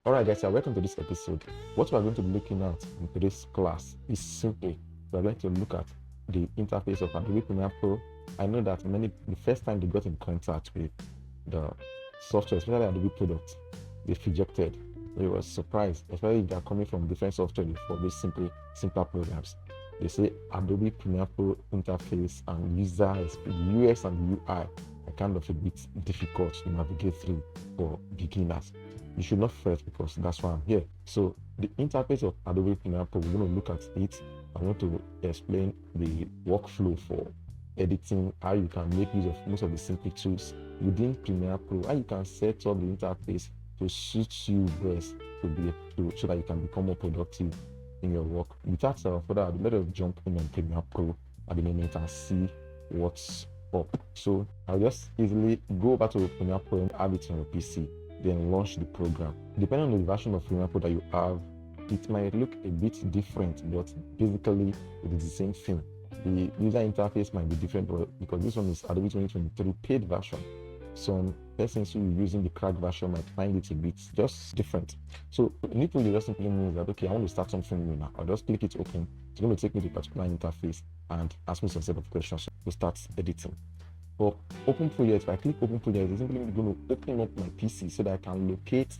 Alright guys, welcome to this episode. What we are going to be looking at in today's class is simply, we are going to look at the interface of Adobe Premiere Pro. I know that the first time they got in contact with the software, especially Adobe products, they rejected. They were surprised, especially if they are coming from different software before these simpler programs. They say Adobe Premiere Pro interface and UX and UI are kind of a bit difficult to navigate through for beginners. You should not fret because that's why I'm here. So the interface of Adobe Premiere Pro, we're going to look at it. I want to explain the workflow for editing, how you can make use of most of the simple tools within Premiere Pro, how you can set up the interface to suit you best so that you can become more productive in your work. Without further ado, let us jump in on Premiere Pro at the moment and see what's up. So I'll just easily go over to Premiere Pro and add it on your PC, then launch the program. Depending on the version of Premiere Pro that you have, it might look a bit different, but basically it is the same thing. The user interface might be different because this one is Adobe 2023 paid version. Some persons who are using the cracked version might find it a bit just different. So initially, just simply means that, okay, I want to start something new now. I'll just click it open. It's going to take me to a particular interface and ask me some set of questions to start editing. For open project, if I click open project, it's simply going to open up my PC so that I can locate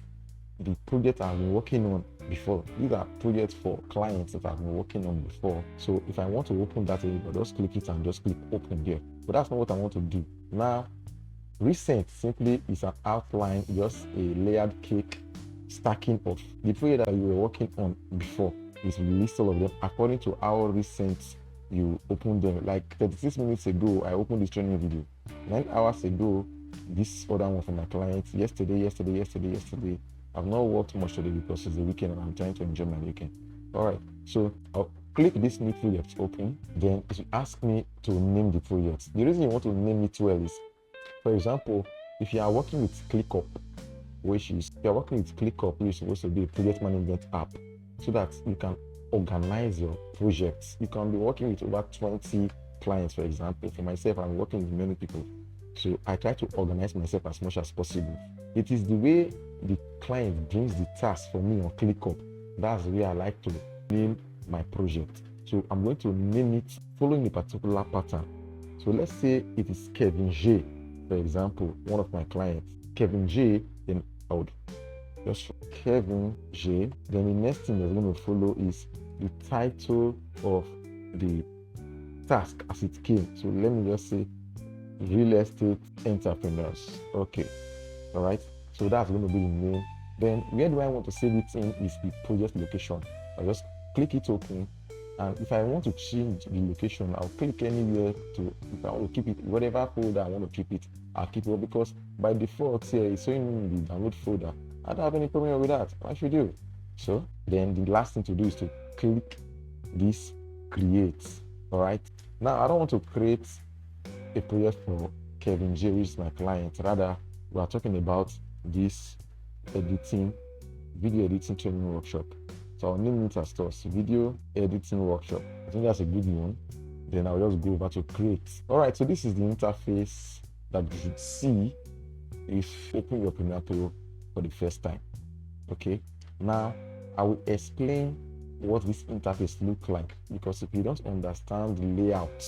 the project I've been working on before. These are projects for clients that I've been working on before. So if I want to open that, I'll just click it and just click open there. But that's not what I want to do. Now, recent simply is an outline, just a layered cake stacking of the project that you were working on before. Is list all of them according to how recent you opened them. Like 36 minutes ago, I opened this training video. 9 hours ago, this other one from my clients. Yesterday. I've not worked much today because it's the weekend and I'm trying to enjoy my weekend. Alright, so I'll click this new project open. Then it will ask me to name the project. The reason you want to name it well is, for example, if you are working with ClickUp, which is supposed to be a project management app, so that you can organize your projects. You can be working with over 20 clients, for example. For myself, I'm working with many people. So I try to organize myself as much as possible. It is the way the client brings the task for me on ClickUp. That's where I like to name my project. So I'm going to name it following a particular pattern. So let's say it is Kevin J, for example, one of my clients. Kevin J, then I would just Kevin J. Then the next thing that's going to follow is the title of the task as it came. So let me just say real estate entrepreneurs. Okay, all right. So that's going to be the name. Then where do I want to save it in is the project location. I'll just click it open, and if I want to change the location, I'll click anywhere if I want to keep it, whatever folder I want to keep it, I'll keep it, because by default here it's showing me the download folder. I don't have any problem with that. I should do. So then the last thing to do is to click this create. All right. Now I don't want to create a project for Kevin J, which is my client. Rather, we are talking about this video editing training workshop. So I'll name it as video editing workshop. I think that's a good one. Then I'll just go over to create. All right. So this is the interface that you should see if you open your Premiere Pro for the first time. Okay, now I will explain what this interface looks like, because if you don't understand the layout,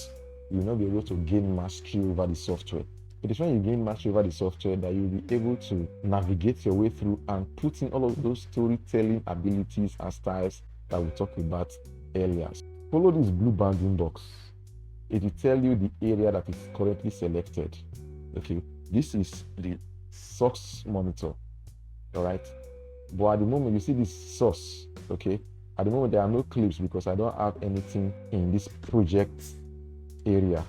you will not be able to gain mastery over the software. It is when you gain mastery over the software that you'll be able to navigate your way through and put in all of those storytelling abilities and styles that we talked about earlier. Follow this blue bounding box. It will tell you the area that is currently selected. Okay, this is the source monitor. All right, but at the moment you see this source. Okay, at the moment there are no clips because I don't have anything in this project area.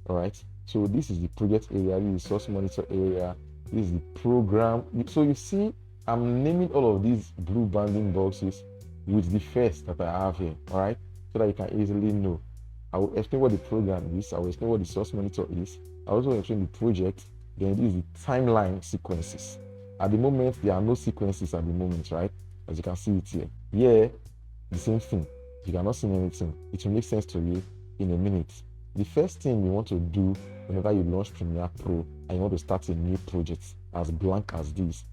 All right, so this is the project area, this is the source monitor area, this is the program. So you see I'm naming all of these blue bounding boxes with the first that I have here. All right, so that you can easily know. I will explain what the program is, I will explain what the source monitor is, I will also explain the project. Then this is the timeline sequences. At the moment, there are no sequences at the moment, right? As you can see it here. Here, the same thing. You cannot see anything. It will make sense to you in a minute. The first thing you want to do whenever you launch Premiere Pro and you want to start a new project as blank as this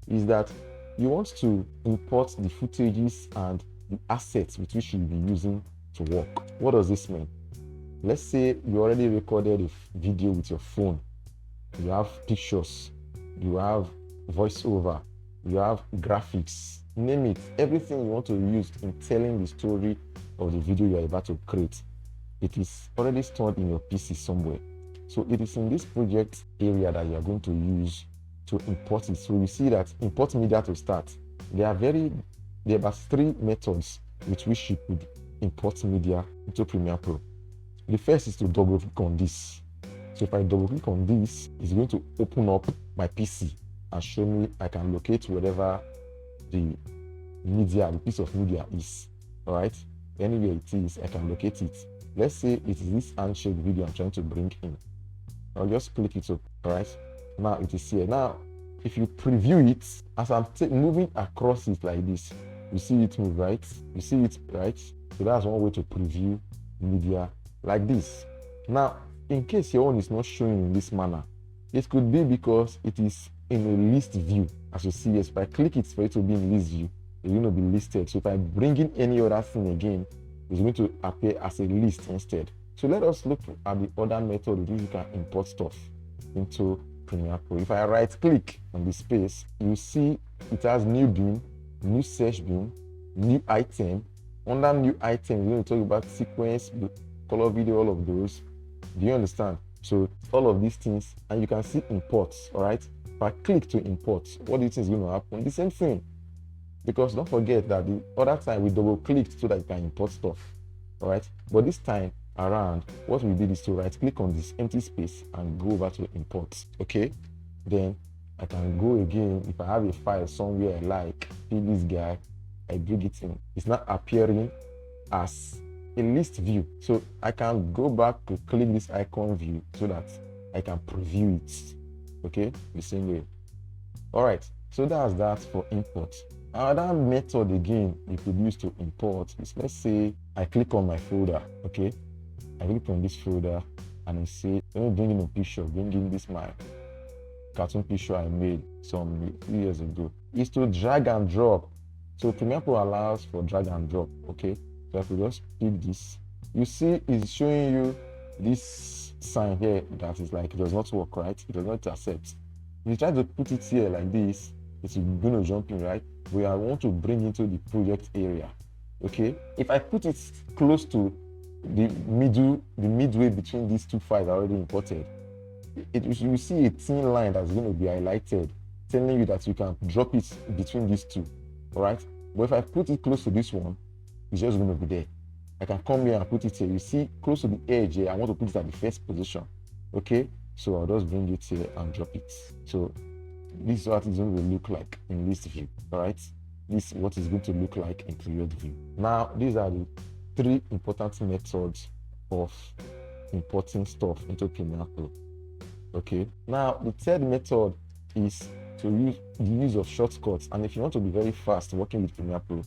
is that you want to import the footages and the assets with which you'll be using to work. What does this mean? Let's say you already recorded a video with your phone. You have pictures, you have voiceover, you have graphics, name it, everything you want to use in telling the story of the video you are about to create. It is already stored in your PC somewhere. So it is in this project area that you are going to use to import it. So you see that import media to start. There are about 3 methods with which you could import media into Premiere Pro. The first is to double click on this. So if I double click on this, it's going to open up my PC and show me I can locate whatever the media, the piece of media is. All right, anywhere it is, I can locate it. Let's say it is this handshake video I'm trying to bring in. I'll just click it up. All right, now it is here. Now, if you preview it, as I'm moving across it like this, you see it move, right? You see it, right? So that's one way to preview media like this. Now, in case your own is not showing in this manner, it could be because it is in a list view. As you see, if I click it for it to be in list view, it's going to be listed. So if I bring in any other thing again, it's going to appear as a list instead. So let us look at the other method with which you can import stuff into Premiere Pro. If I right click on the space, you see it has new bin, new search bin, new item. Under new item, we're going to talk about sequence, color video, all of those. Do you understand? So all of these things, and you can see imports. All right, if I click to import, what do you think is going to happen? The same thing, because don't forget that the other time we double clicked so that you can import stuff. All right, but this time around, what we did is to right click on this empty space and go over to import. Okay, then I can go again. If I have a file somewhere I like, see this guy, I bring it in. It's not appearing as a list view, so I can go back to click this icon view so that I can preview it. Okay, the same way. All right, so that's that for import. Another method again you could use to import is, let's say I click on my folder. Okay, I click on this folder and I say, let me bring in a picture, bring in this my cartoon picture I made some years ago. Is to drag and drop. So Premiere Pro allows for drag and drop. Okay, so I could just pick this. You see it's showing you this sign here that is like it does not work, right? It does not accept. If you try to put it here like this, it's going to jump in, right? But I want to bring into the project area. Okay, if I put it close to the midway between these two files I already imported, you see a thin line that's going to be highlighted telling you that you can drop it between these two. All right, but if I put it close to this one, it's just going to be there. I can come here and put it here. You see close to the edge here, I want to put it at the first position. Okay, so I'll just bring it here and drop it. So this is what it's going to look like in list view. All right, this is what it's going to look like in project view. Now, these are the 3 important methods of importing stuff into Premiere Pro. Okay, now the third method is to use the use of shortcuts. And if you want to be very fast working with Premiere Pro,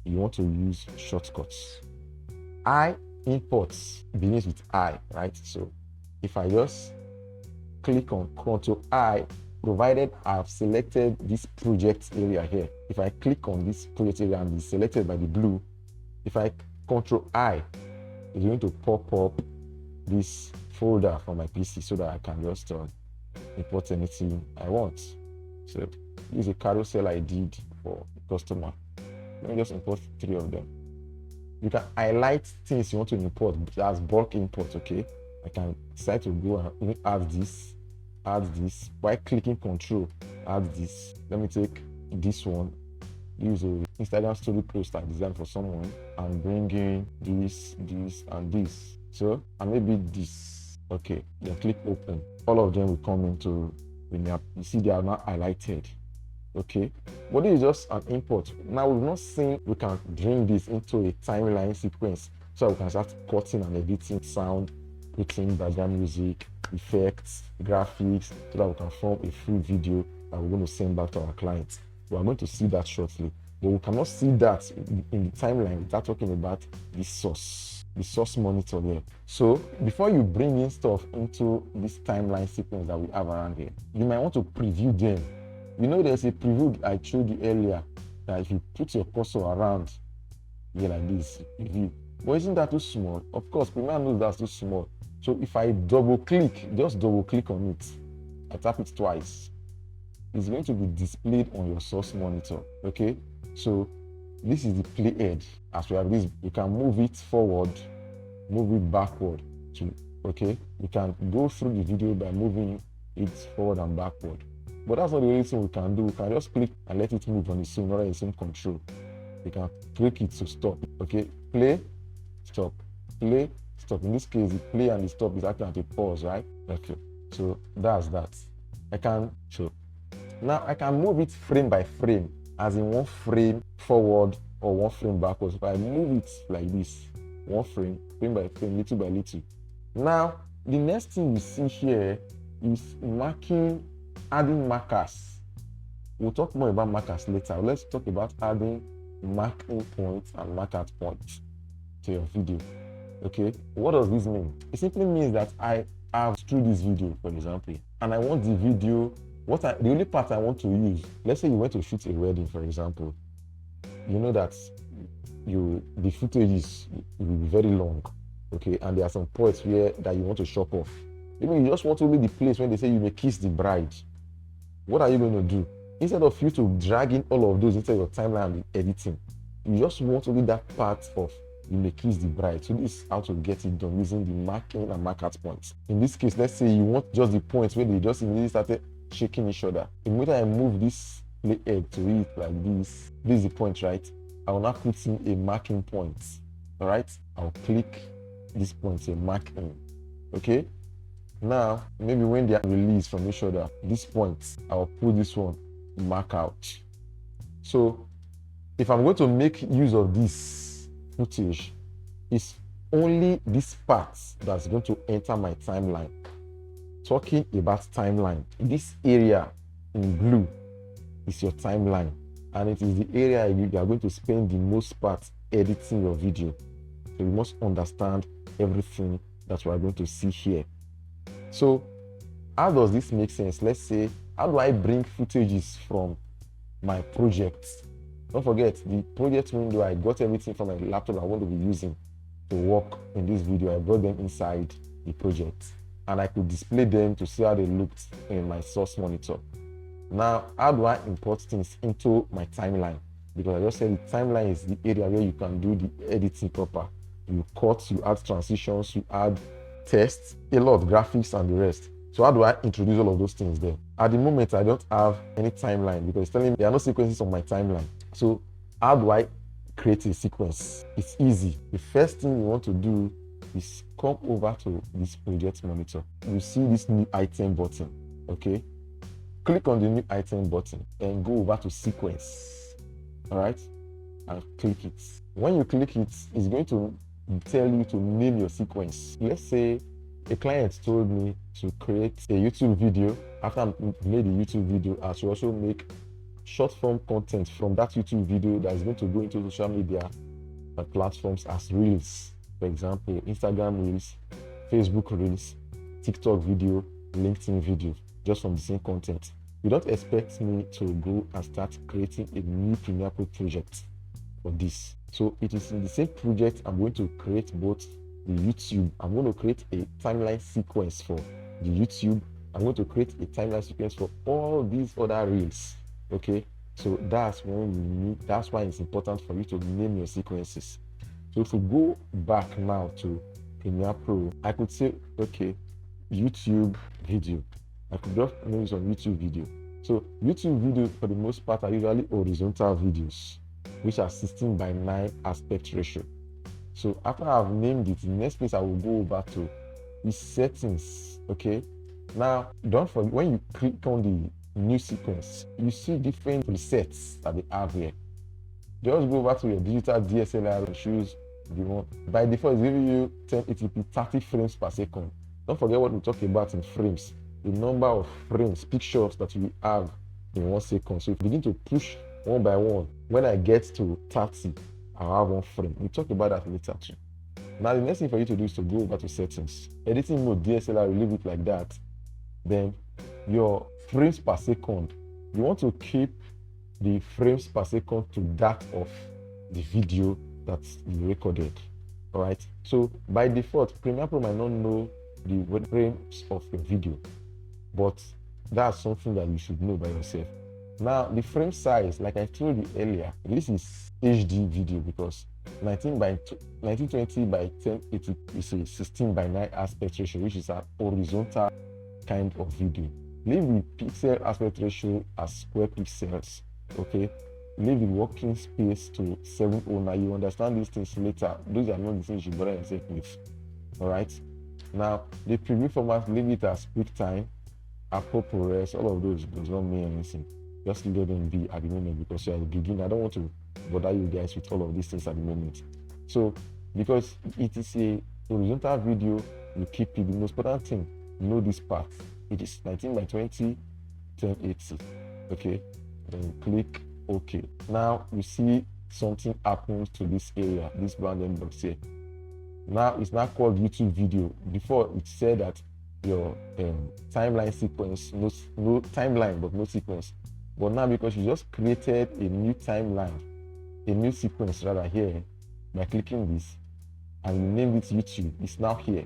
you want to use shortcuts. I imports begins with I, right? So if I just click on Ctrl I, provided I've selected this project area here, if I click on this project area and it's selected by the blue, if I Ctrl I, it's going to pop up this folder from my PC so that I can just import anything I want. So this is a carousel I did for a customer. Let me just import 3 of them. You can highlight things you want to import as bulk import. Okay, I can decide to go and add this by clicking Control. Add this. Let me take this one. Use a Instagram story post I designed for someone and bring in this and this. So and maybe this. Okay, then click open. All of them will come into Premiere. You see they are now highlighted. Okay, but this is just an import. Now we've not seen we can bring this into a timeline sequence so we can start cutting and editing sound, putting background music, effects, graphics, so that we can form a full video that we're going to send back to our clients. We are going to see that shortly, but we cannot see that in the timeline without talking about the source monitor there. So before you bring in stuff into this timeline sequence that we have around here, you might want to preview them You know, there's a preview I showed you earlier that if you put your cursor around here like this, preview. But isn't that too small? Of course, Premiere knows that's too small. So if I double click, just double click on it, I tap it twice, it's going to be displayed on your source monitor. Okay, so this is the play head. As we have this, you can move it forward, move it backward to, okay, you can go through the video by moving it forward and backward. But that's not the only thing we can do. We can just click and let it move on its own, not on its own control. You can click it to stop. Okay, play, stop, play, stop. In this case, the play and the stop is acting at a pause, right? Okay, so that's that. I can show. Now I can move it frame by frame, as in one frame forward or one frame backwards. If I move it like this, one frame, frame by frame, little by little. Now, the next thing you see here is marking, adding markers. We'll talk more about markers later. Let's talk about adding marking points and mark out points to your video. Okay, what does this mean? It simply means that I have through this video, for example, and I want the video, the only part I want to use, let's say you went to shoot a wedding, for example, you know that the footage will be very long, okay, and there are some points where that you want to chop off. Maybe you just want only the place when they say you may kiss the bride. What are you going to do? Instead of you to drag in all of those into your timeline and editing, you just want only that part of you may kiss the bride. So this is how to get it done using the marking and mark out points. In this case, let's say you want just the points where they just immediately started shaking each other. The moment I move this play head to it like this is the point, right? I will now put in a marking point. All right, I'll click this point, say mark in. Okay, now maybe when they are released from each other, this point, I'll put this one mark out. So if I'm going to make use of this footage, it's only this part that's going to enter my timeline. Talking about timeline, this area in blue is your timeline, and it is the area you are going to spend the most part editing your video. So you must understand everything that we are going to see here. So how does this make sense? Let's say, how do I bring footages from my projects? Don't forget, the project window, I got everything from my laptop I want to be using to work in this video. I brought them inside the project, and I could display them to see how they looked in my source monitor. Now, how do I import things into my timeline? Because I just said the timeline is the area where you can do the editing proper. You cut, you add transitions, you add text, a lot of graphics and the rest. So how do I introduce all of those things there? At the moment, I don't have any timeline because it's telling me there are no sequences on my timeline. So how do I create a sequence? It's easy. The first thing you want to do is come over to this project monitor. You see this new item button, okay? Click on the new item button and go over to sequence, all right? And click it. When you click it, it's going to tell you to name your sequence. Let's say a client told me to create a YouTube video. After I made a YouTube video, I should also make short form content from that YouTube video that is going to go into social media platforms as reels. For example, Instagram reels, Facebook reels, TikTok video, LinkedIn video, just from the same content. You don't expect me to go and start creating a new Premiere Pro project for this. So it is in the same project I'm going to create both the YouTube. I'm going to create a timeline sequence for the YouTube. I'm going to create a timeline sequence for all these other reels. Okay, so that's when you need, that's why it's important for you to name your sequences. So if we go back now to Premiere Pro, I could say, okay, YouTube video. I could just name it on YouTube video. So YouTube video for the most part are usually horizontal videos, which are 16:9 aspect ratio. So after I've named it, the next place I will go over to is settings. Okay, now don't forget, when you click on the new sequence, you see different presets that they have here. Just go over to your digital DSLR and choose the one. By default, it's giving you 1080p 30 frames per second. Don't forget what we talk about in frames, the number of frames, pictures that you have in 1 second. So if you begin to push one by one, when I get to 30, I'll have 1 frame. We talk about that later too. Now the next thing for you to do is to go over to settings. Editing mode, DSLR, you leave it like that. Then your frames per second you want to keep the frames per second to that of the video that you recorded. All right, so by default, Premiere Pro might not know the frames of your video, but that's something that you should know by yourself. Now, the frame size, like I told you earlier, this is HD video because 1920 by 1080 is a 16 by 9 aspect ratio, which is a horizontal kind of video. Leave the pixel aspect ratio as square pixels, okay? Leave the working space to 709. You understand these things later. Those are not the things you bother yourself with. All right. Now, the preview format, leave it as QuickTime, ProRes. All of those does not mean anything. Just let them be at the moment because you're at the beginning. I don't want to bother you guys with all of these things at the moment. So, because it is a horizontal video, you keep it. The most important thing, know this part. It is 19 by 20, 1080. Okay. Then click OK. Now you see something happens to this area, this bounded box here. Now it's not called YouTube video. Before it said that your timeline sequence, no timeline but no sequence. But now because you just created a new timeline, a new sequence rather here by clicking this, and you named it YouTube, it's now here,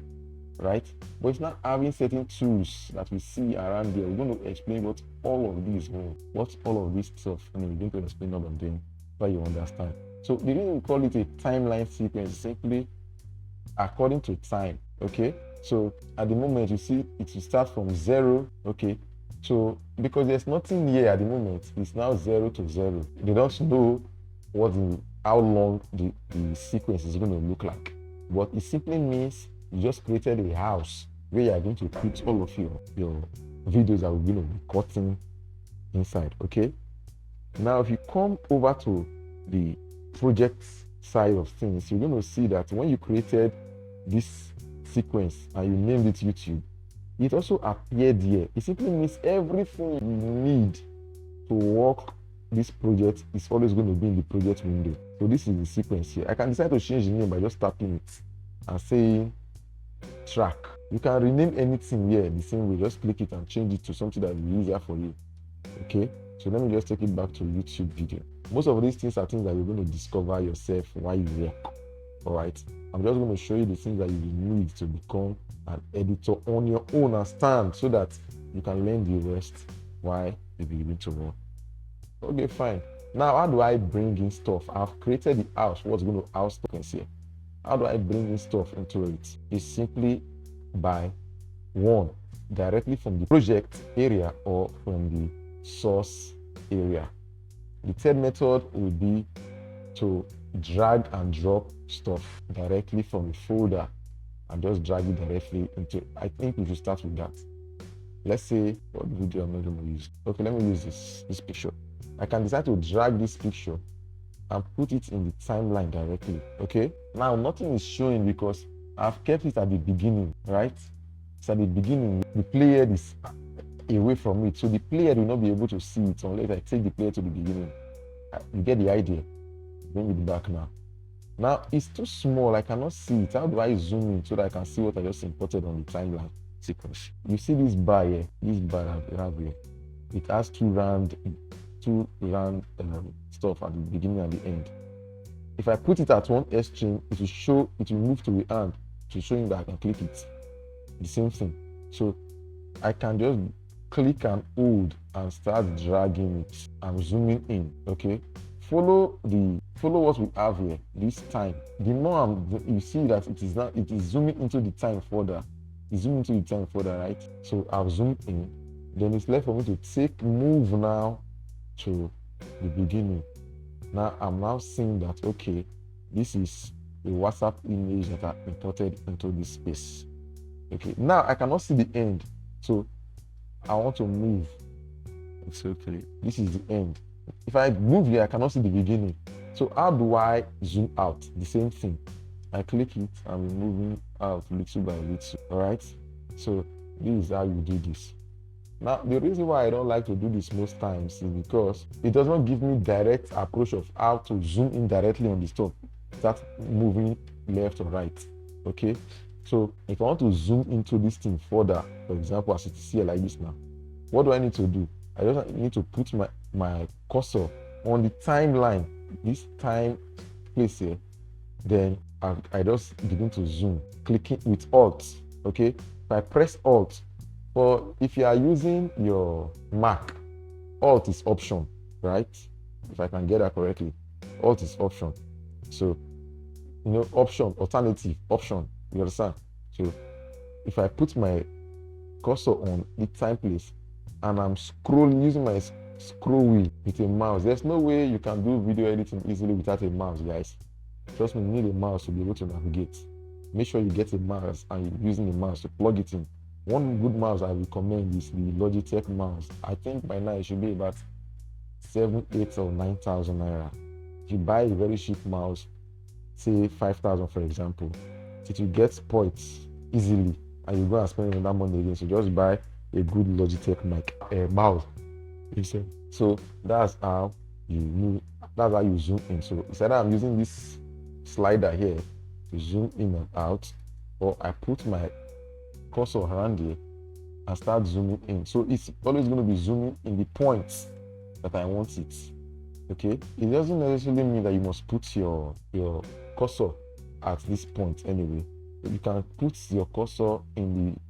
right? But it's not having certain tools that we see around there. We're going to explain what all of these mean, what all of this stuff. I mean, we're going to explain all of them so you understand. So the reason we call it a timeline sequence is simply according to time. Okay, so at the moment you see it will start from 0. Okay, so because there's nothing here at the moment, it's now 0 to 0. They don't know how long the sequence is going to look like, but it simply means you just created a house where you are going to put all of your videos that we're going to be cutting inside. Okay, now if you come over to the project side of things, you're going to see that when you created this sequence and you named it YouTube, it also appeared here. It simply means everything you need to work this project is always going to be in the project window. So this is the sequence here. I can decide to change the name by just tapping it and saying track. You can rename anything here the same way. Just click it and change it to something that will be easier for you. Okay, so let me just take it back to YouTube video. Most of these things are things that you're going to discover yourself while you work. All right, I'm just going to show you the things that you need to become an editor on your own and stand so that you can learn the rest while you begin to work. Okay, fine. Now, how do I bring in stuff? I've created the house. What's going to house tokens here? How do I bring in stuff into it? It's simply by one, directly from the project area or from the source area. The third method will be to drag and drop stuff directly from a folder and just drag it directly into. I think we should start with that. Let's say what video I'm not going to use. Okay, let me use this picture. I can decide to drag this picture and put it in the timeline directly. Okay, now nothing is showing because I've kept it at the beginning, right? It's at the beginning. The player is away from it, so the player will not be able to see it unless I take the player to the beginning. You get the idea? Bring it back now. Now it's too small, I cannot see it. How do I zoom in so that I can see what I just imported on the timeline sequence? You see this bar here, this bar I have here. It has two round stuff at the beginning and the end. If I put it at one extreme, it will move to the end to show you that I can click it. The same thing. So I can just click and hold and start dragging it. I'm zooming in. Okay. Follow what we have here. This time. The more you see that it is zooming into the time further. It's zooming into the time further, right? So I've zoomed in. Then it's left for me to move now to the beginning. Now I'm now seeing that okay, this is a WhatsApp image that I imported into this space. Okay, now I cannot see the end, so I want to move. It's okay. This is the end. If I move here, I cannot see the beginning. So how do I zoom out? The same thing. I click it and I'm moving out little by little. All right. So this is how you do this. Now, the reason why I don't like to do this most times is because it does not give me direct approach of how to zoom in directly on the stuff. Start moving left or right. Okay. So if I want to zoom into this thing further, for example, as it is here like this now, what do I need to do? I just need to put my cursor on the timeline, this time place here. Then I just begin to zoom, clicking with Alt. Okay, if I press Alt, for if you are using your Mac, Alt is option, right? If I can get that correctly, Alt is option. So, you know, option, alternative, option, you understand? So if I put my cursor on the time place and I'm scrolling using my scroll wheel with a mouse, there's no way you can do video editing easily without a mouse, guys. Trust me, you need a mouse to be able to navigate. Make sure you get a mouse and you're using a mouse to plug it in. One good mouse I recommend is the Logitech mouse. I think by now it should be about 7, 8 or 9,000 naira. If you buy a very cheap mouse, say 5,000 for example, it will get spoiled easily and you go and spend that money again. So just buy a good Logitech mouse. So that's how you zoom in. So instead I'm using this slider here to zoom in and out, or I put my cursor around here and start zooming in. So it's always going to be zooming in the points that I want it. Okay, it doesn't necessarily mean that you must put your cursor at this point anyway. You can put your cursor in the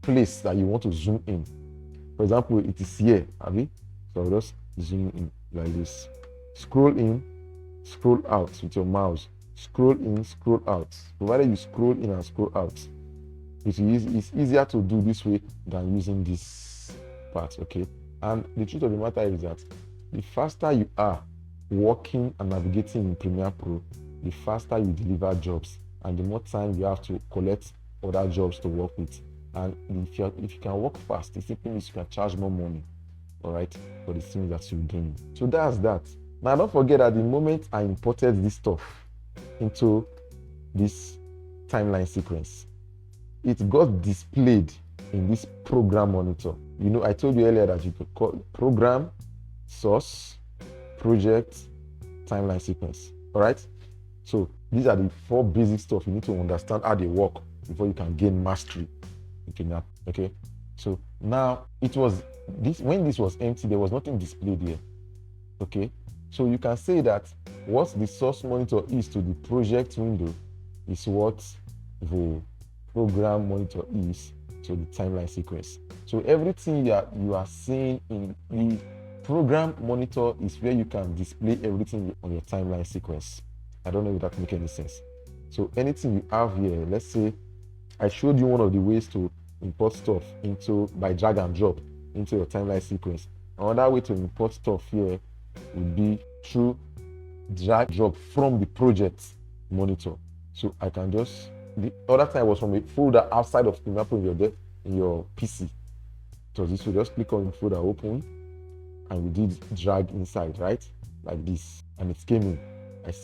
place that you want to zoom in. For example, it is here, okay? So I'll just zoom in like this. Scroll in, scroll out with your mouse. Scroll in, scroll out. Provided you scroll in and scroll out, it's easier to do this way than using this part, okay? And the truth of the matter is that the faster you are working and navigating in Premiere Pro, the faster you deliver jobs and the more time you have to collect other jobs to work with. And if you can work fast, it simply means you can charge more money, all right, for the things that you're doing. So that's that. Now don't forget that the moment I imported this stuff into this timeline sequence, it got displayed in this program monitor. You know, I told you earlier that you could call program, source, project, timeline sequence. All right. So these are the 4 basic stuff you need to understand how they work before you can gain mastery in that. Okay. So now it was this, when this was empty, there was nothing displayed here. Okay. So you can say that what the source monitor is to the project window is what the program monitor is to the timeline sequence. So everything you are seeing in the program monitor is where you can display everything on your timeline sequence. I don't know if that makes any sense. So anything you have here, let's say I showed you one of the ways to import stuff by drag and drop into your timeline sequence. Another way to import stuff here would be through drag drop from the project monitor. So I can just, the other time was from a folder outside of Premiere Pro in your PC. So this will just click on the folder, open, and we did drag inside, right? Like this, and it came in.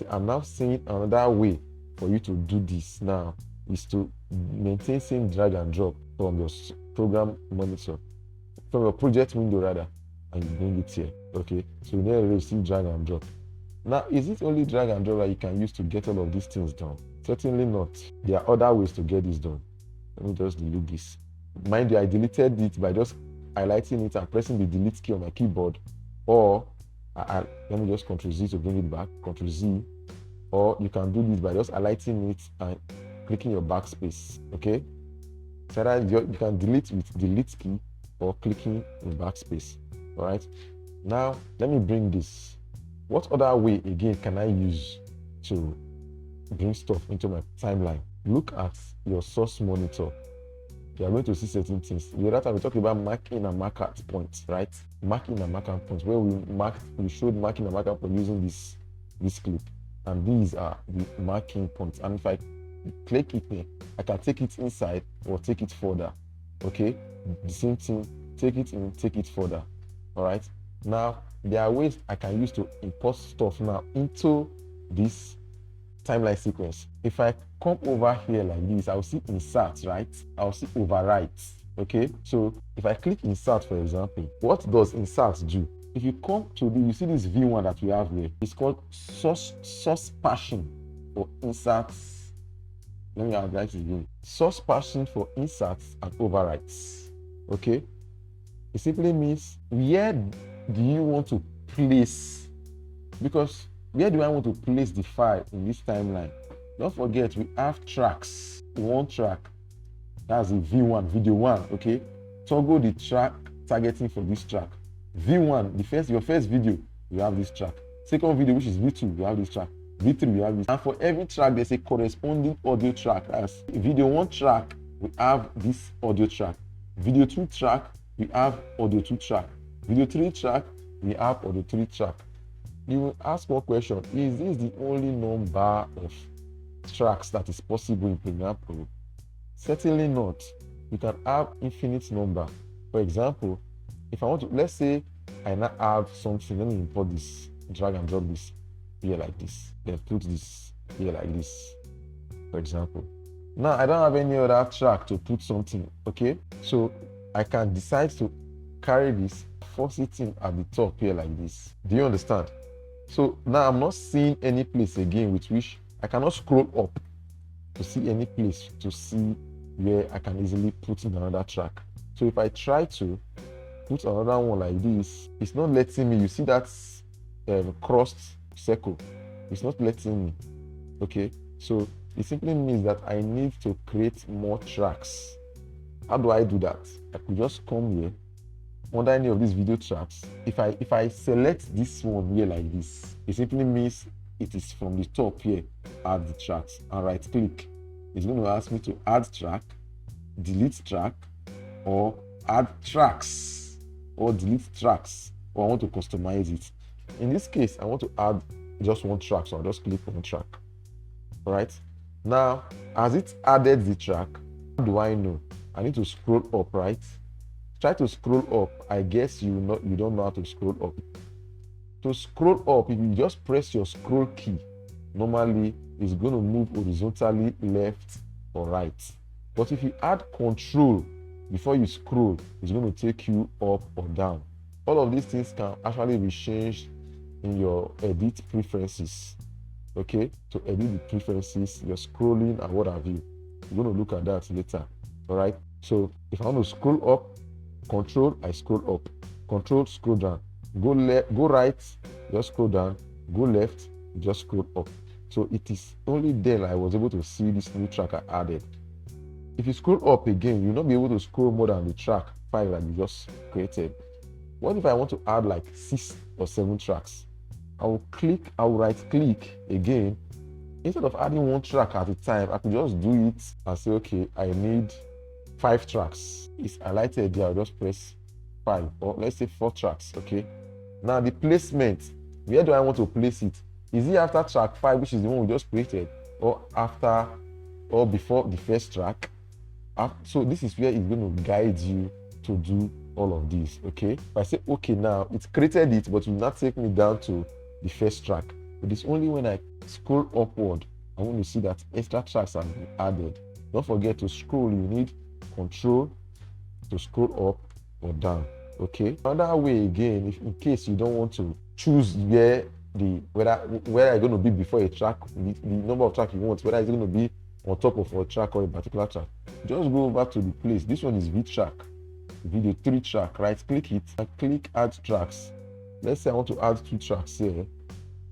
I'm now seeing another way for you to do this now is to maintain same drag and drop from your program monitor, from your project window rather, and you bring it here. Okay, so you never receive drag and drop. Now, is it only drag and drop that you can use to get all of these things done? Certainly not. There are other ways to get this done. Let me just delete this. Mind you, I deleted it by just highlighting it and pressing the delete key on my keyboard, or let me just Ctrl Z to bring it back, Ctrl Z, or you can do this by just highlighting it and clicking your backspace. Okay, so that you can delete with delete key or clicking in backspace. All right, now let me bring this. What other way again can I use to bring stuff into my timeline? Look at your source monitor. You are going to see certain things. The other time we talked about mark in and mark out points, right? Mark in and mark out points, where we showed marking and mark out points using this clip, and these are the marking points. And if I click it here, I can take it inside or take it further. Okay, the same thing. Take it in, take it further. All right. Now there are ways I can use to import stuff now into this timeline sequence. If I come over here like this, I'll see insert, right? I'll see overwrite. Okay, so if I click insert, for example, what does insert do? If you come to you see this V1 that we have here, it's called source parsing for inserts. Let me highlight it again. Source parsing for inserts and overwrites. Okay, It simply means where do you want to place, because where do I want to place the file in this timeline? Don't forget we have tracks. One track, that's the V1, video 1, okay? Toggle the track targeting for this track. V1, your first video, you have this track. Second video, which is V2, you have this track. V3, you have this. And for every track, there's a corresponding audio track. As video 1 track, we have this audio track. Video 2 track, we have audio 2 track. Video 3 track, we have audio 3 track. You will ask one question: is this the only number of tracks that is possible in Premiere Pro? Certainly not. You can have infinite number. For example, if I want to, let's say I now have something, let me import this, drag and drop this here like this, then put this here like this, for example. Now I don't have any other track to put something, okay? So I can decide to carry this, force it in at the top here like this. Do you understand? So now I'm not seeing any place again with which I cannot scroll up to see any place to see where I can easily put in another track. So if I try to put another one like this, it's not letting me. You see that crossed circle? It's not letting me. Okay, so it simply means that I need to create more tracks. How do I do that? I could just come here under any of these video tracks. If I select this one here like this, it simply means it is from the top here, add the tracks, and right click. It's going to ask me to add track, delete track, or add tracks, or delete tracks, or I want to customize it. In this case, I want to add just one track, so I'll just click on track. All right. Now, as it added the track, how do I know? I need to scroll up, right? Try to scroll up. I guess you don't know how to scroll up. To scroll up, if you just press your scroll key, normally it's going to move horizontally left or right. But if you add control before you scroll, it's going to take you up or down. All of these things can actually be changed in your edit preferences. Okay, to edit the preferences, your scrolling and what have you. We're going to look at that later. All right. So if I want to scroll up, control, I scroll up. Control, scroll down. Go right, just scroll down. Go left, just scroll up. So it is only then I was able to see this new track I added. If you scroll up again, you'll not be able to scroll more than the track 5 that you just created. What if I want to add like 6 or 7 tracks? I will right click again. Instead of adding one track at a time, I could just do it and say, okay, I need 5 tracks. It's highlighted there, I'll just press 5, or let's say 4 tracks, okay? Now the placement, where do I want to place it? Is it after track 5, which is the one we just created, or after or before the first track? So this is where it's going to guide you to do all of these, okay? If I say okay now, it's created it, but it will not take me down to the first track. It is only when I scroll upward, I want to see that extra tracks have been added. Don't forget to scroll, you need control to scroll up or down, okay? Another way again, if in case you don't want to choose where you're going to be before a track, the number of tracks you want, whether it's going to be on top of a track or a particular track, just go over to the place. This one is V track, video 3 track, right click it and click add tracks. Let's say I want to add 2 tracks here.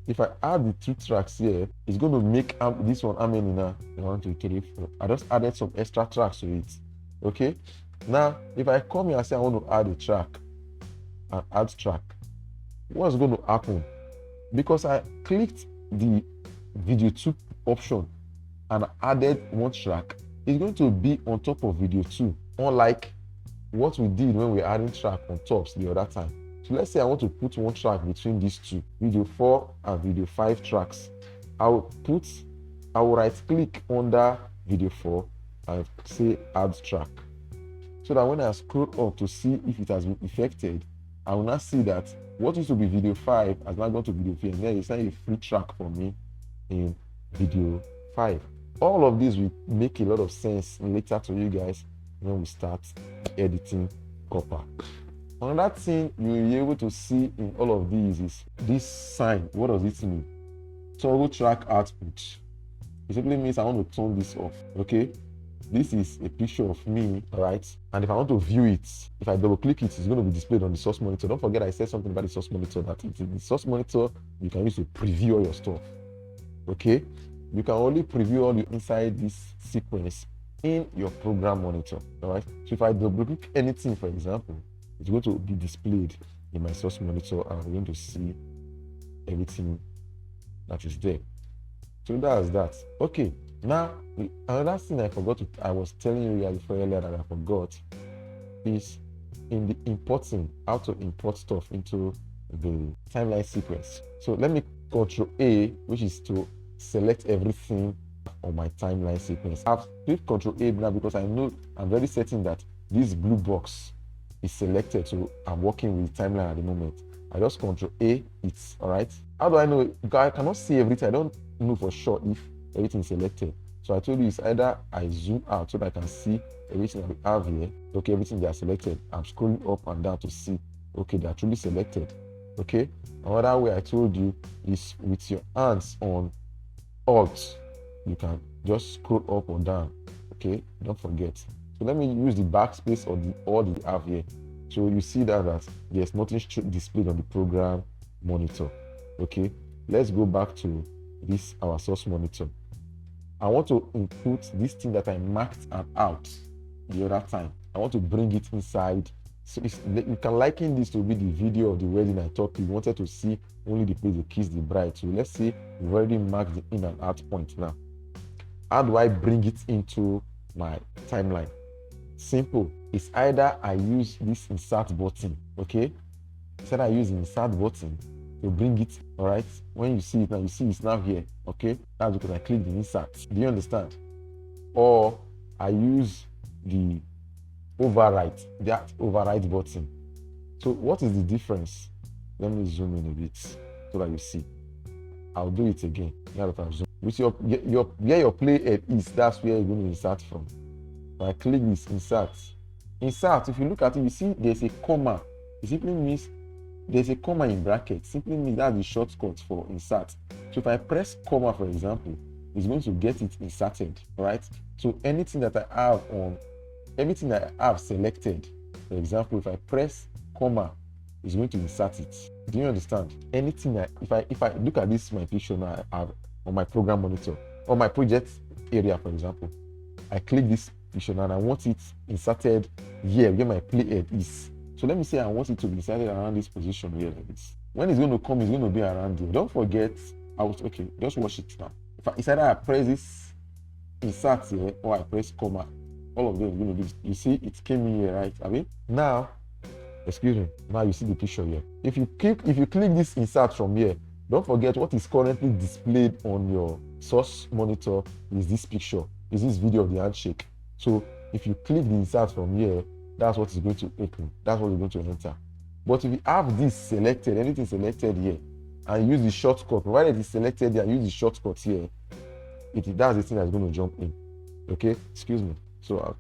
If I add the 2 tracks here, it's going to make this one how many now? 1, 2, 3, 4. I just added some extra tracks to it, okay? Now if I come here and say I want to add a track and add track, what's going to happen? Because I clicked the video 2 option and added 1 track, it's going to be on top of video 2, unlike what we did when we were adding track on tops the other time. So let's say I want to put 1 track between these 2, video 4 and video 5 tracks. I will right click under video 4 and say add track, so that when I scroll up to see if it has been affected, I will not see that what used to be video 5 has now gone to video 3, and then it's not a free track for me in video 5. All of this will make a lot of sense later to you guys when we start editing copper. Another thing you'll be able to see in all of these is this sign. What does it mean? Toggle track output. It simply means I want to turn this off, okay? this is a picture of me, all right? And if I want to view it, if I double click it, it's going to be displayed on the source monitor. Don't forget I said something about the source monitor, that it's in the source monitor you can use to preview all your stuff. Okay, you can only preview all the inside this sequence in your program monitor. All right, so if I double click anything, for example, it's going to be displayed in my source monitor, and I'm going to see everything that is there. So that's that. Okay, now another thing I was telling you guys earlier that I forgot is in the importing, how to import stuff into the timeline sequence. So let me Control A, which is to select everything on my timeline sequence. I've clicked Control A now because I know I'm very certain that this blue box is selected, so I'm working with timeline at the moment. I just Control A, it's all right. How do I know? Because I cannot see everything. I don't know for sure if everything is selected. So I told you it's either I zoom out so that I can see everything that we have here. Okay, everything they are selected. I'm scrolling up and down to see, okay, they are truly selected. Okay, another way I told you is with your hands on Alt, you can just scroll up or down. Okay, don't forget. So let me use the backspace or the all that we have here. So you see that there's nothing displayed on the program monitor. Okay, let's go back to this our source monitor. I want to input this thing that I marked and out the other time. I want to bring it inside. So you can liken this to be the video of the wedding I thought you wanted to see only the place to kiss the bride. So let's say we've already marked the in and out point now. How do I bring it into my timeline? Simple. It's either I use this insert button, okay? Instead I use the insert button to bring it, all right? When you see it now, you see it's now here, okay? That's because I click the insert. Do you understand? Or I use the overwrite, that overwrite button. So what is the difference? Let me zoom in a bit so that you see. I'll do it again. Now that I've zoomed. With where your playhead is, that's where you're going to insert from. So I click this insert. Insert, if you look at it, you see there's a comma. It simply means there's a comma in brackets. Simply means that's the shortcut for insert. So if I press comma, for example, it's going to get it inserted, right? So anything that I have on, everything that I have selected, for example, if I press comma, it's going to insert it. Do you understand? Anything that if I look at this my picture now I have on my program monitor or my project area, for example, I click this picture now and I want it inserted here where my playhead is. So let me say I want it to be inserted around this position here like this. When it's going to come, it's going to be around here. Don't forget, okay, just watch it now. It's either I press this insert here or I press comma. All of them is going to be, you see it came in here, right? I mean, now, excuse me, now you see the picture here. If you click this insert from here, don't forget what is currently displayed on your source monitor is this picture, is this video of the handshake. So if you click the insert from here, that's what is going to open. That's what is going to enter. But if you have this selected, anything selected here, and use the shortcut, provided it's selected here, use the shortcut here, that's the thing that's going to jump in. Okay, excuse me. So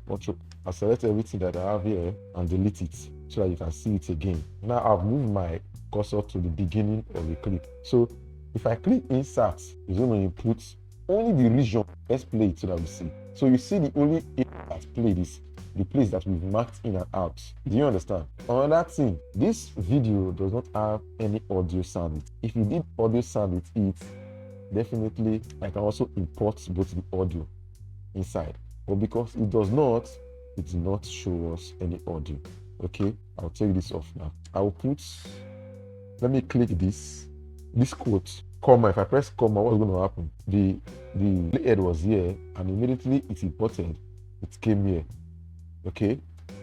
I'll select everything that I have here and delete it so that you can see it again. Now I've moved my cursor to the beginning of the clip. So if I click insert, it's going to input only the region. Let's play it so that we see. So you see the only that's played is the place that we've marked in and out. Do you understand? Another thing, this video does not have any audio sound. If you did audio sound with it, definitely I can also import both the audio inside. But because it does not show us any audio. Okay, I'll take this off now. Let me click this quote, comma. If I press comma, what's going to happen? The playhead was here and immediately it imported, it came here. Okay,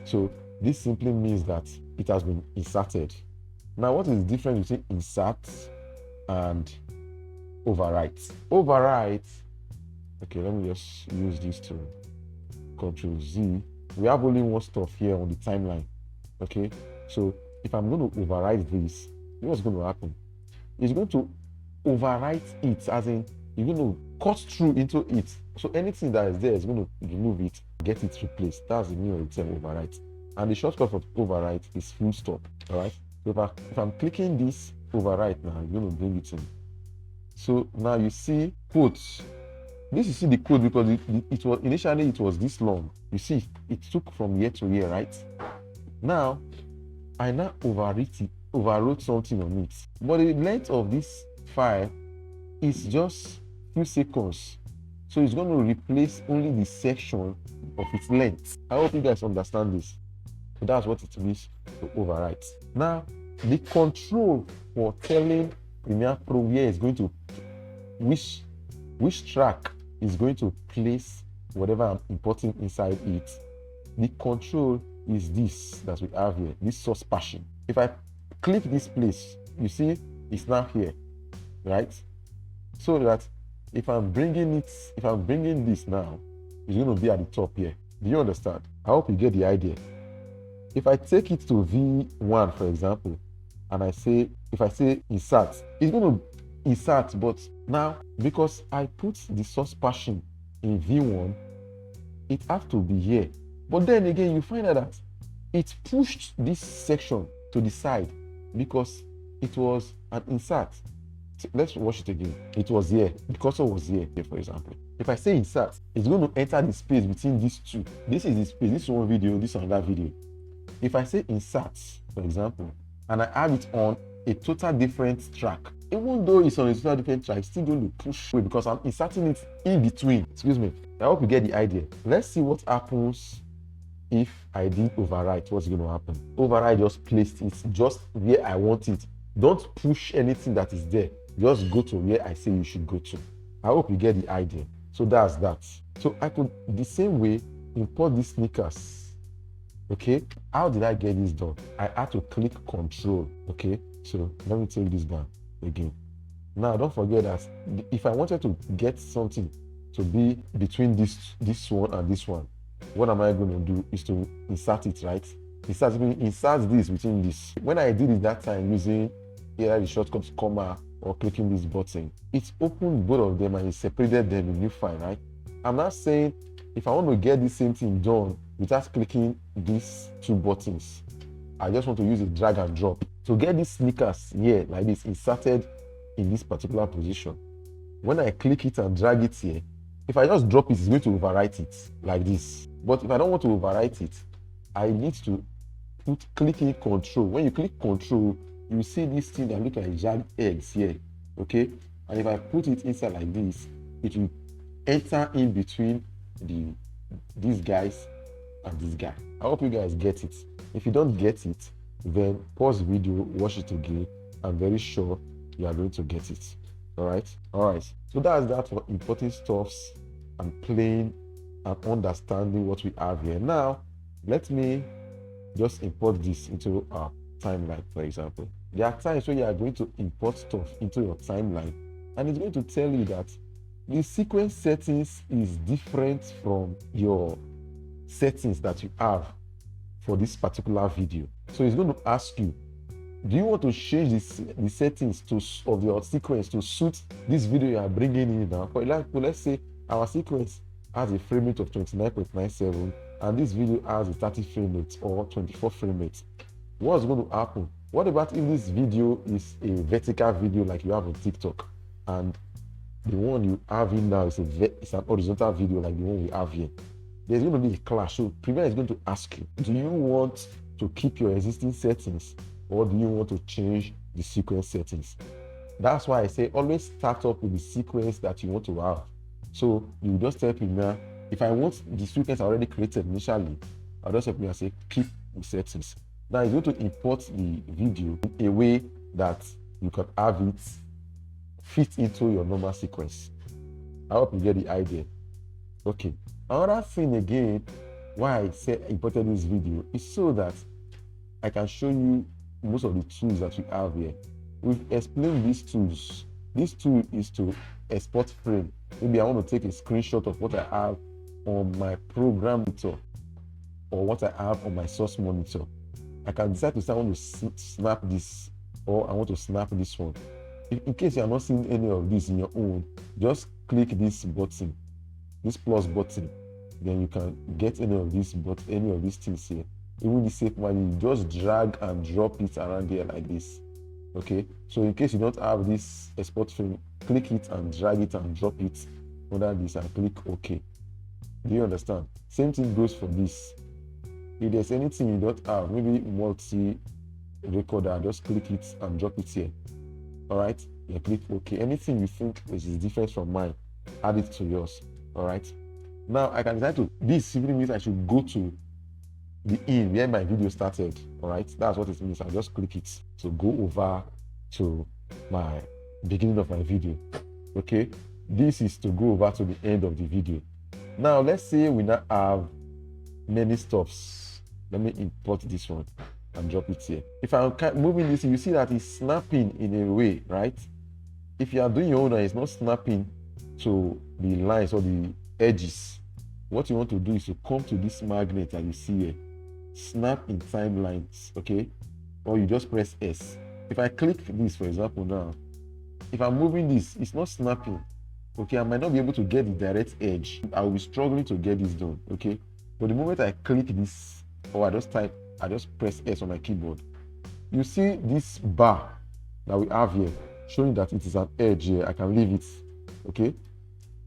so this simply means that it has been inserted. Now, what is the difference between insert and overwrite? Overwrite, okay, let me just use this to Control Z. We have only one stuff here on the timeline. Okay, so if I'm going to overwrite this, what's going to happen? It's going to overwrite it, as in you're going to cut through into it. So anything that is there is going to remove it, get it replaced. That's the meaning of the term overwrite. And the shortcut for overwrite is full stop. All right. So if I'm clicking this overwrite now, I'm going to bring it in. So now you see quotes. This is see the code because it was initially it was this long. You see, it took from here to here, right? Now, I now overwrote something on it. But the length of this file is just few seconds. So it's going to replace only the section of its length. I hope you guys understand this. So that's what it means to overwrite. Now, the control for telling Premiere Pro where it's going to, which track is going to place whatever I'm importing inside it. The control is this that we have here, this source patching. If I click this place, you see it's now here, right? So that if I'm bringing this now, it's going to be at the top here. Do you understand? I hope you get the idea. If I take it to V1, for example, and if I say insert, it's going to insert, but now because I put the source patching in V1, it has to be here. But then again, you find out that it pushed this section to the side because it was an insert. Let's watch it again. It was here. The cursor was here, for example. If I say insert, it's going to enter the space between these two. This is the space. This is one video, this is another video. If I say insert, for example, and I have it on a total different track, even though it's on a total different track, it's still going to push away because I'm inserting it in between. Excuse me. I hope you get the idea. Let's see what happens if I did overwrite. What's going to happen? Overwrite just placed it just where I want it. Don't push anything that is there. Just go to where I say you should go to. I hope you get the idea. So that's that. So I could, the same way, import these sneakers. Okay, how did I get this done? I had to click Control. Okay, so let me take this down again. Now don't forget that if I wanted to get something to be between this one and this one, what am I going to do is to insert it, right? Insert this between this. When I did it that time using either the shortcut comma or clicking this button, it opened both of them and it separated them in a new file, right? I'm not saying if I want to get the same thing done without clicking these two buttons, I just want to use a drag and drop to get these sneakers here like this inserted in this particular position. When I click it and drag it here, if I just drop it, it's going to overwrite it like this. But if I don't want to overwrite it, I need to click in Control. When you click Control, you see this thing that looks like jagged eggs here, okay? And if I put it inside like this, it will enter in between these guys and this guy. I hope you guys get it. If you don't get it, then pause the video, watch it again. I'm very sure you are going to get it. All right. So that's that for importing stuffs and playing and understanding what we have here. Now, let me just import this into our timeline, for example. There are times where you are going to import stuff into your timeline, and it's going to tell you that the sequence settings is different from your settings that you have for this particular video. So it's going to ask you, do you want to change the settings of your sequence to suit this video you are bringing in now? For example, let's say our sequence has a frame rate of 29.97 and this video has a 30 frame rate or 24 frame rate. What's going to happen? What about if this video is a vertical video like you have on TikTok, and the one you have in now is an horizontal video like the one we have here? There's going to be a clash. So Premiere is going to ask you, do you want to keep your existing settings or do you want to change the sequence settings? That's why I say always start up with the sequence that you want to have. So you just tell Premiere, if I want the sequence already created initially, I'll just tell Premiere say keep the settings. Now it's going to import the video in a way that you can have it fit into your normal sequence. I hope you get the idea. Okay. Another thing again, why I say I imported this video is so that I can show you most of the tools that we have here. We've explained these tools. This tool is to export frame. Maybe I want to take a screenshot of what I have on my program monitor or what I have on my source monitor. I can decide to say I want to snap this or I want to snap this one. In case you are not seeing any of this in your own, just click this button, this plus button, then you can get any of these things here. Even the safe one, you just drag and drop it around here like this. Okay, so in case you don't have this export frame, click it and drag it and drop it under this and click OK. Do you understand? Same thing goes for this. If there's anything you don't have, maybe multi recorder, just click it and drop it here. All right, you click OK. Anything you think is different from mine, add it to yours. All right, now I can decide to, this simply means I should go to the in where my video started. All right, that's what it means. I just click it to go over to my beginning of my video. Okay, this is to go over to the end of the video. Now let's say we now have many stops. Let me import this one and drop it here. If I'm moving this, you see that it's snapping in a way, right? If you are doing your own and it's not snapping to the lines or the edges, what you want to do is to come to this magnet that you see here, snap in timelines, okay? Or you just press S. If I click this, for example, now, if I'm moving this, it's not snapping, okay? I might not be able to get the direct edge. I will be struggling to get this done, okay? But the moment I click this, or I just press S on my keyboard, you see this bar that we have here showing that it is an edge here. I can leave it, okay?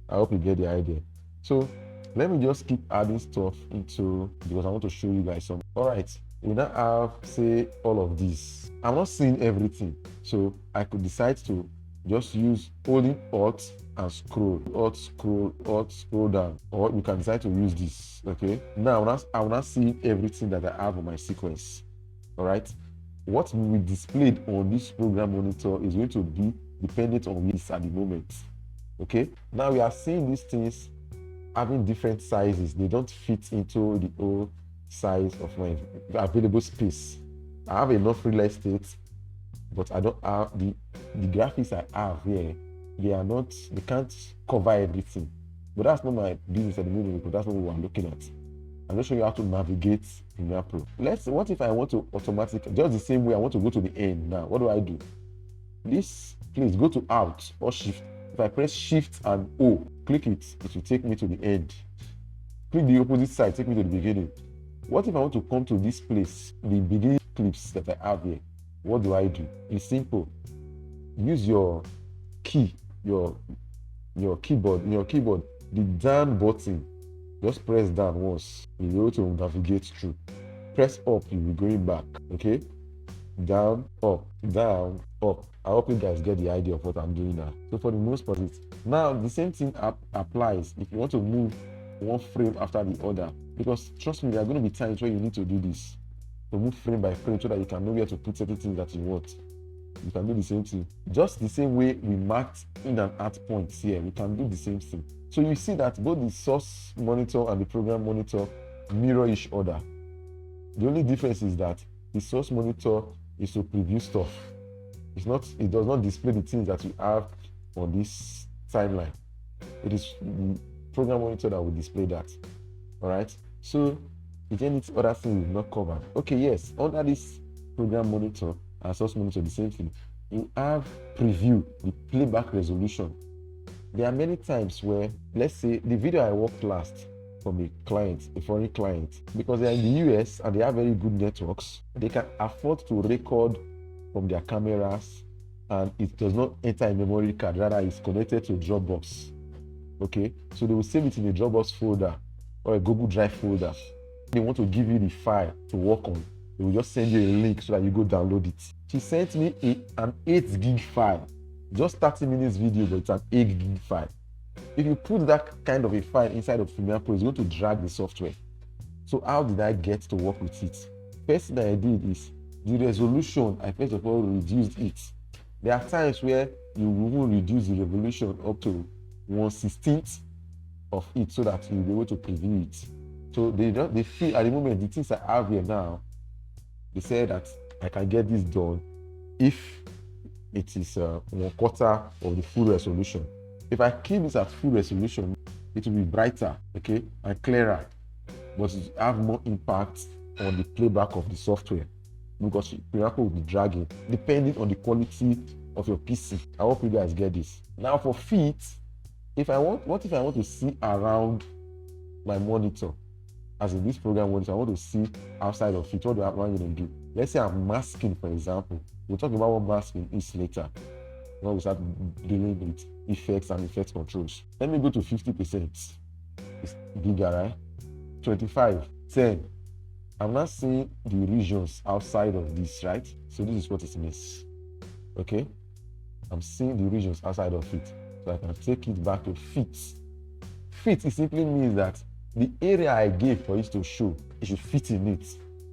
I hope you get the idea. So let me just keep adding stuff into, because I want to show you guys some. All right, we now have, say, all of these. I'm not seeing everything, so I could decide to just use holding Alt and scroll, Alt, scroll, Alt, scroll down, or you can decide to use this. Okay, now I'm not seeing everything that I have on my sequence. All right, what will be displayed on this program monitor is going to be dependent on this at the moment. Okay, now we are seeing these things having different sizes. They don't fit into the whole size of my available space. I have enough real estate, but I don't have the graphics I have here. They can't cover everything. But that's not my business at the moment, because that's not what we're looking at. I'm just showing you how to navigate Premiere Pro. What if I want to automatically, just the same way I want to go to the end now? What do? This, please go to Alt or Shift. If I press Shift and O, click it will take me to the end. Click the opposite side, take me to the beginning. What if I want to come to this place, the beginning clips that I have here? What do? It's simple. Use your key, your keyboard. In your keyboard, the down button, just press down once. You'll be able to navigate through. Press up, you'll be going back. Okay? Down, up, down, up. I hope you guys get the idea of what I'm doing now. So for the most part, now the same thing applies if you want to move one frame after the other, because trust me, there are going to be times where you need to do this, to move frame by frame, so that you can know where to put certain things that you want. You can do the same thing. Just the same way we marked in and out points here, we can do the same thing. So you see that both the source monitor and the program monitor mirror each other. The only difference is that the source monitor is to preview stuff. It does not display the things that you have on this timeline. It is the program monitor that will display that. All right. So is there any other thing we've not covered? Okay, yes. Under this program monitor and source monitor, the same thing. You have preview, the playback resolution. There are many times where, let's say, the video I worked last from a foreign client, because they are in the US and they have very good networks, they can afford to record from their cameras, and it does not enter a memory card, rather it's connected to Dropbox. Okay, so they will save it in a Dropbox folder or a Google Drive folder. They want to give you the file to work on, they will just send you a link so that you go download it. She sent me an 8 gig file, just 30 minutes video, but it's an 8 gig file. If you put that kind of a file inside of Premiere Pro, it's going to drag the software. So how did I get to work with it? First thing I did is the resolution. I first of all reduced it. There are times where you will reduce the resolution up to 1/16 of it, so that you'll be able to preview it. So they feel at the moment, the things I have here now, they say that I can get this done if it is 1/4 of the full resolution. If I keep this at full resolution, it will be brighter, okay, and clearer, but it will have more impact on the playback of the software, because Premiere Pro will be dragging depending on the quality of your PC. I hope you guys get this. Now for feet, what if I want to see around my monitor, as in this program monitor, I want to see outside of it? What am I going to do? Let's say I'm masking, for example. We'll talk about what masking is later when we start dealing with it. effects and effect controls. Let me go to 50%. It's bigger, right? 25, 10. I'm not seeing the regions outside of this, right? So this is what it means. Okay, I'm seeing the regions outside of it. So I can take it back to fit. Fit, it simply means that the area I gave for it to show, it should fit in it.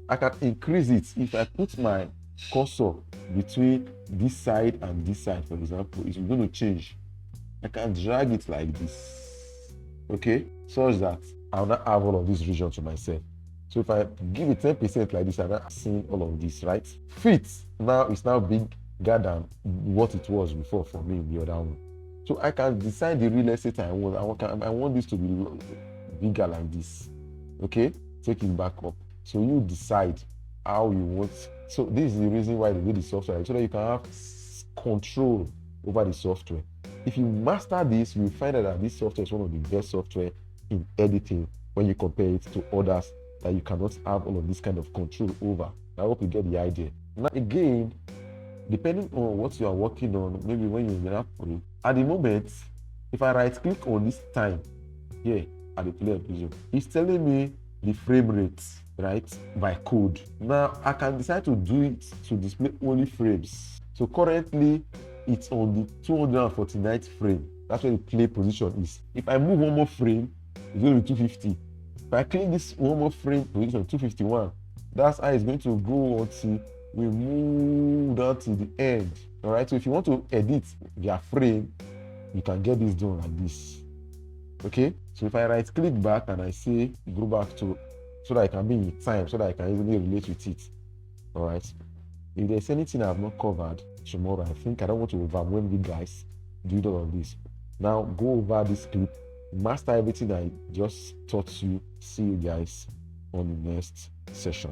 I can increase it if I put my cursor between this side and this side, for example. It's going to change. I can drag it like this, okay, such that I'll not have all of this region to myself. So if I give it 10% like this, I'm not seeing all of this, right? Fit now is now bigger than what it was before for me in the other one. So I can decide the real estate I want. I want this to be bigger like this, okay? Take it back up. So you decide how you want. So this is the reason why they do the software, so that you can have control over the software. If you master this, you will find out that this software is one of the best software in editing when you compare it to others that you cannot have all of this kind of control over. I hope you get the idea. Now again, depending on what you are working on, maybe when you're in Apple, at the moment, if I right click on this time here at the play preview, it's telling me the frame rate, right, by code. Now I can decide to do it to display only frames. So currently it's on the 249th frame. That's where the play position is. If I move one more frame, it's going to be 250. If I click this one more frame position, 251, that's how it's going to go until we move down to the end. All right, so if you want to edit via frame, you can get this done like this. Okay, so if I right click back and I say go back to, so that I can be in time, so that I can easily relate with it. All right, if there's anything I have not covered tomorrow, I think I don't want to overwhelm you guys doing all of this. Now go over this clip, master everything I just taught you. See you guys on the next session.